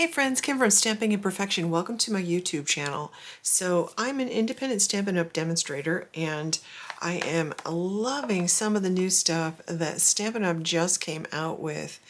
friends, Kim from Stamping Imperfection. Welcome to my YouTube channel. So I'm an independent Stampin' Up! Demonstrator, and I am loving some of the new stuff that Stampin' Up! Just came out with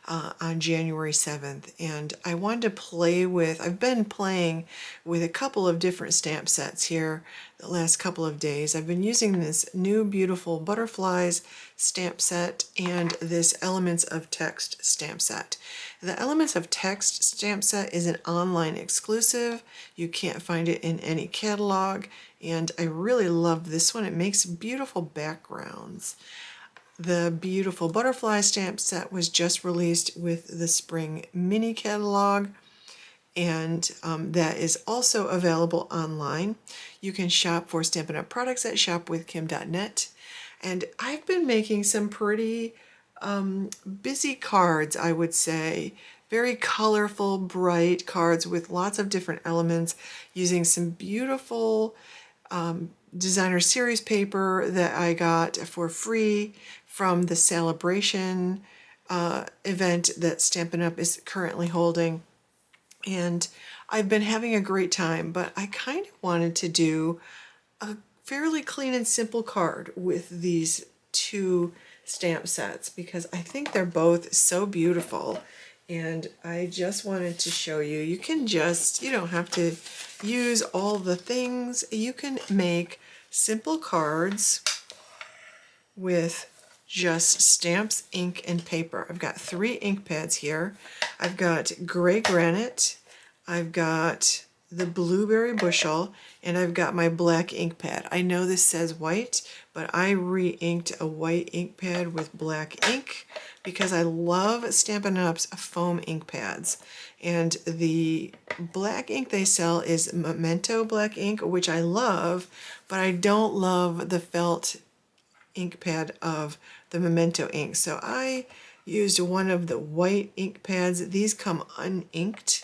on January 7th. And I wanted to play with, I've been playing with a couple of different stamp sets here the last couple of days. I've been using this new beautiful Butterflies stamp set and this Elements of Text stamp set. The Elements of Text stamp set is an online exclusive. You can't find it in any catalog, and I really love this one. It makes beautiful backgrounds. The beautiful Butterfly stamp set was just released with the Spring Mini catalog, and that is also available online. You can shop for Stampin' Up! Products at shopwithkim.net. And I've been making some pretty busy cards, I would say. Very colorful, bright cards with lots of different elements, using some beautiful designer series paper that I got for free from the Celebration event that Stampin' Up! Is currently holding. And I've been having a great time, but I kind of wanted to do a fairly clean and simple card with these two stamp sets because I think they're both so beautiful, and I just wanted to show you. You can just, you don't have to use all the things. You can make simple cards with just stamps, ink, and paper. I've got 3 ink pads here. I've got gray granite, I've got the blueberry bushel, and I've got my black ink pad. I know this says white, but I re-inked a white ink pad with black ink because I love Stampin' Up's foam ink pads. And the black ink they sell is Memento black ink, which I love, but I don't love the felt ink pad of the Memento ink. So I used one of the white ink pads. These come uninked,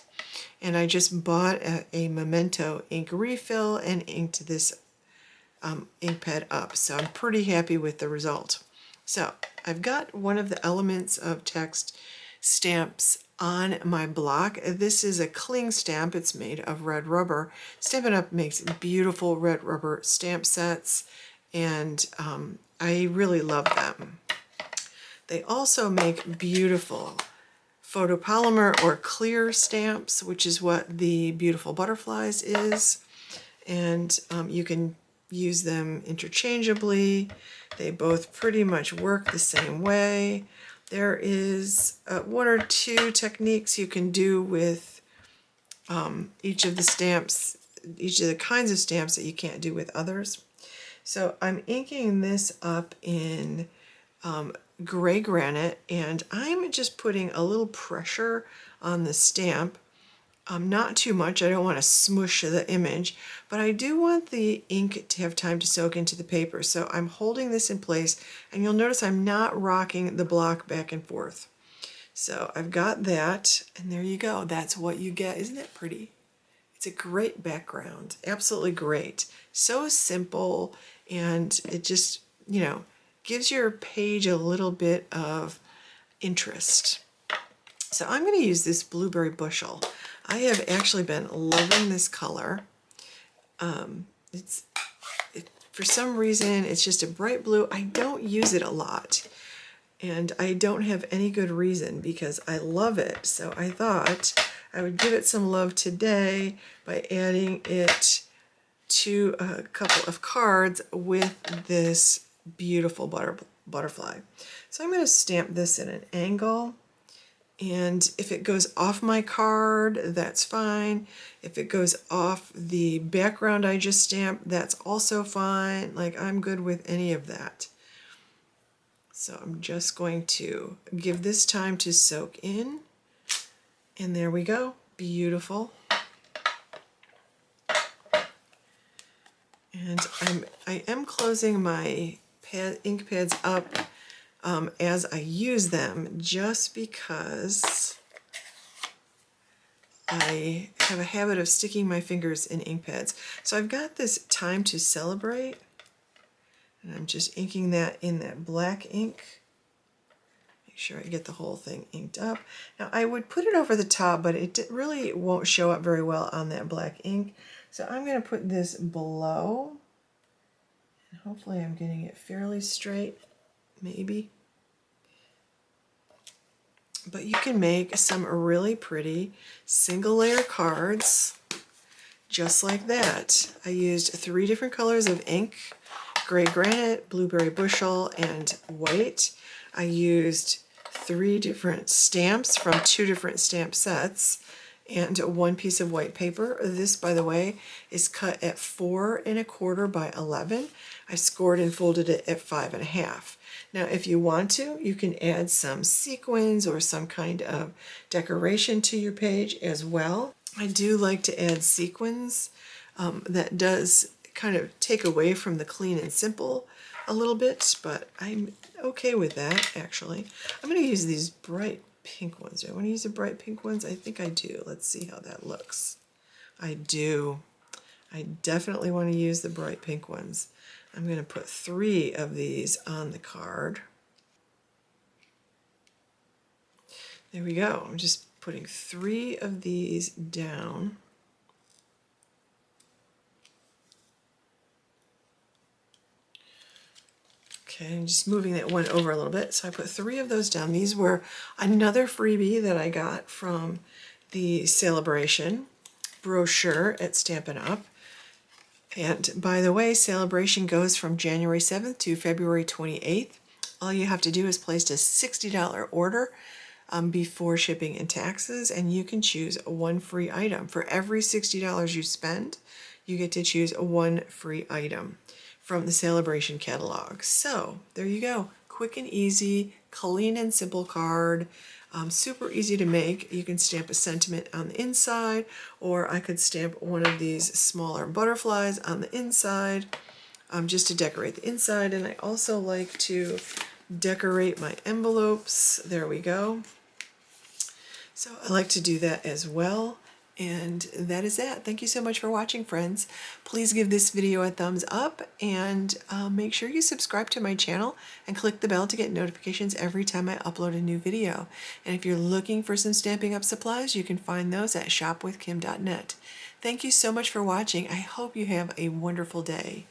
and I just bought a Memento ink refill and inked this ink pad up. So I'm pretty happy with the result. So I've got one of the Elements of Text stamps on my block. This is a cling stamp. It's made of red rubber. Stampin' Up! Makes beautiful red rubber stamp sets, and I really love them. They also make beautiful photopolymer or clear stamps, which is what the beautiful Butterflies is, and you can use them interchangeably. They both pretty much work the same way. There is 1 or 2 techniques you can do with each of the stamps, each of the kinds of stamps that you can't do with others. So I'm inking this up in gray granite, and I'm just putting a little pressure on the stamp. Not too much. I don't want to smush the image, but I do want the ink to have time to soak into the paper. So I'm holding this in place, and you'll notice I'm not rocking the block back and forth. So I've got that, and there you go. That's what you get. Isn't that pretty? It's a great background. Absolutely great. So simple, and it just, you know, gives your page a little bit of interest. So I'm going to use this blueberry bushel. I have actually been loving this color. For some reason, it's just a bright blue. I don't use it a lot, and I don't have any good reason because I love it. So I thought I would give it some love today by adding it to a couple of cards with this beautiful butterfly. So I'm going to stamp this at an angle, and if it goes off my card, that's fine. If it goes off the background I just stamped, that's also fine. Like, I'm good with any of that. So I'm just going to give this time to soak in, and there we go. Beautiful. And I am closing my ink pads up as I use them, just because I have a habit of sticking my fingers in ink pads. So I've got this Time to Celebrate, and I'm just inking that in that black ink. Make sure I get the whole thing inked up. Now I would put it over the top, but it really won't show up very well on that black ink. So I'm going to put this below. And hopefully I'm getting it fairly straight, maybe. But you can make some really pretty single layer cards just like that. I used 3 different colors of ink, gray granite, blueberry bushel, and white. I used 3 different stamps from 2 different stamp sets and 1 piece of white paper. This, by the way, is cut at 4 1/4 by 11. I scored and folded it at 5 1/2. Now, if you want to, you can add some sequins or some kind of decoration to your page as well. I do like to add sequins. That does kind of take away from the clean and simple a little bit, but I'm okay with that, actually. I'm going to use these bright pink ones. Do I want to use the bright pink ones? I think I do. Let's see how that looks. I do. I definitely want to use the bright pink ones. I'm going to put 3 of these on the card. There we go. I'm just putting 3 of these down. Okay, I'm just moving that one over a little bit. So I put 3 of those down. These were another freebie that I got from the Celebration brochure at Stampin' Up. And by the way, Celebration goes from January 7th to February 28th. All you have to do is place a $60 order before shipping and taxes, and you can choose 1 free item. For every $60 you spend, you get to choose 1 free item from the Celebration catalog. So there you go. Quick and easy, clean and simple card. Super easy to make. You can stamp a sentiment on the inside, or I could stamp one of these smaller butterflies on the inside just to decorate the inside. And I also like to decorate my envelopes. There we go. So I like to do that as well. And that is that. Thank you so much for watching, friends. Please give this video a thumbs up and make sure you subscribe to my channel and click the bell to get notifications every time I upload a new video. And if you're looking for some Stampin' Up supplies, you can find those at shopwithkim.net. Thank you so much for watching. I hope you have a wonderful day.